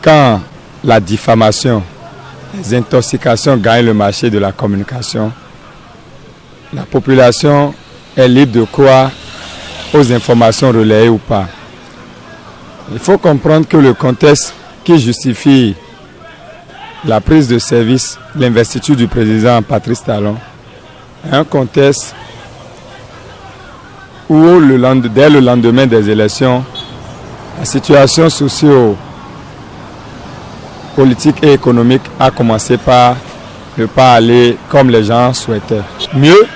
quand la diffamation, les intoxications gagnent le marché de la communication, la population est libre de croire aux informations relayées ou pas. Il faut comprendre que le contexte qui justifie la prise de service, l'investiture du président Patrice Talon, est un contexte où dès le lendemain des élections, la situation socio-politique et économique a commencé par ne pas aller comme les gens souhaitaient. Mieux,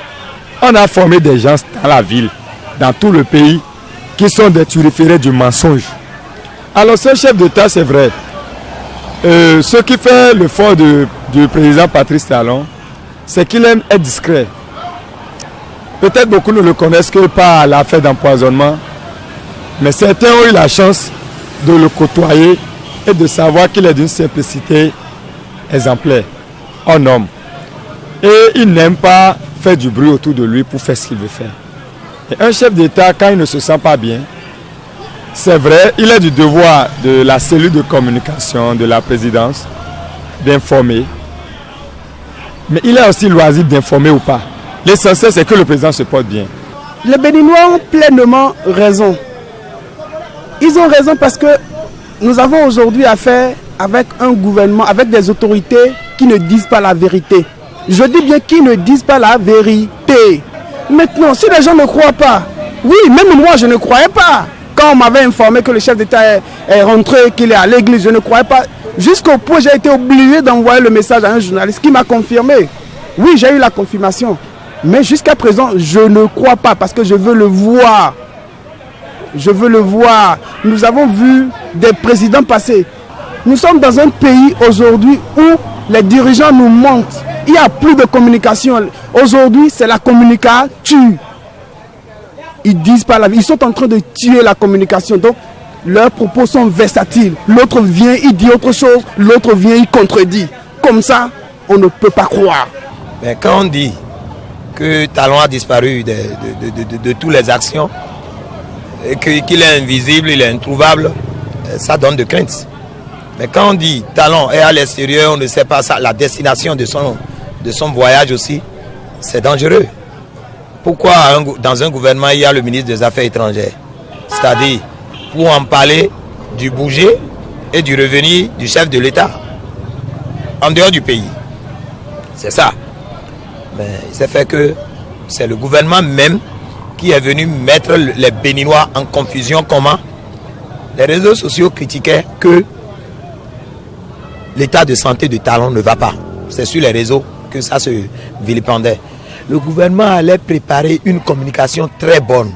on a formé des gens dans la ville, dans tout le pays, qui sont des turiférés du mensonge. Alors ce chef d'État, c'est vrai. Ce qui fait le fort du président Patrice Talon, c'est qu'il aime être discret. Peut-être beaucoup ne le connaissent que par l'affaire d'empoisonnement, mais certains ont eu la chance de le côtoyer et de savoir qu'il est d'une simplicité exemplaire, en homme. Et il n'aime pas faire du bruit autour de lui pour faire ce qu'il veut faire. Et un chef d'État, quand il ne se sent pas bien, c'est vrai, il est du devoir de la cellule de communication de la présidence d'informer. Mais il est aussi loisible d'informer ou pas. L'essentiel, c'est que le président se porte bien. Les Béninois ont pleinement raison. Ils ont raison parce que nous avons aujourd'hui affaire avec un gouvernement, avec des autorités qui ne disent pas la vérité. Je dis bien qu'ils ne disent pas la vérité. Maintenant, si les gens ne croient pas, oui, même moi je ne croyais pas. Quand on m'avait informé que le chef d'État est rentré, qu'il est à l'église, je ne croyais pas. Jusqu'au point où j'ai été obligé d'envoyer le message à un journaliste qui m'a confirmé. Oui, j'ai eu la confirmation. Mais jusqu'à présent, je ne crois pas parce que je veux le voir. Je veux le voir. Nous avons vu des présidents passer. Nous sommes dans un pays aujourd'hui où les dirigeants nous mentent. Il n'y a plus de communication. Aujourd'hui, c'est la communication tue. Ils disent pas la vie. Ils sont en train de tuer la communication. Donc, leurs propos sont versatiles. L'autre vient, il dit autre chose. L'autre vient, il contredit. Comme ça, on ne peut pas croire. Mais quand on dit que Talon a disparu de toutes les actions, et qu'il est invisible, il est introuvable, ça donne de crainte. Mais quand on dit Talon est à l'extérieur, on ne sait pas ça, la destination de son voyage aussi, c'est dangereux. Pourquoi dans un gouvernement il y a le ministre des Affaires étrangères? C'est-à-dire pour en parler du budget et du revenu du chef de l'État en dehors du pays. C'est ça. Mais il s'est fait que c'est le gouvernement même qui est venu mettre les Béninois en confusion. Comment? Les réseaux sociaux critiquaient que l'état de santé de Talon ne va pas. C'est sur les réseaux que ça se vilipendait. Le gouvernement allait préparer une communication très bonne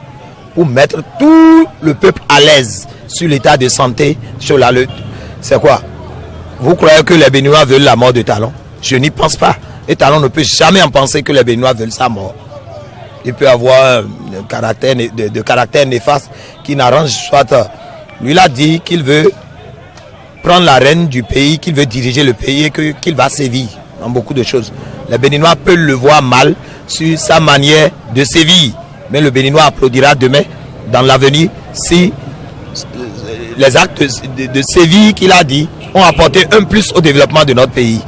pour mettre tout le peuple à l'aise sur l'état de santé, sur la lutte. C'est quoi? Vous croyez que les Béninois veulent la mort de Talon? Je n'y pense pas. Et Talon ne peut jamais en penser que les Béninois veulent sa mort. Il peut avoir un caractère néfaste qui n'arrange soit. Lui, il a dit qu'il veut prendre la reine du pays, qu'il veut diriger le pays et qu'il va sévir dans beaucoup de choses. Les Béninois peuvent le voir mal sur sa manière de sévir. Mais le Béninois applaudira demain, dans l'avenir, si les actes de sévir qu'il a dit ont apporté un plus au développement de notre pays.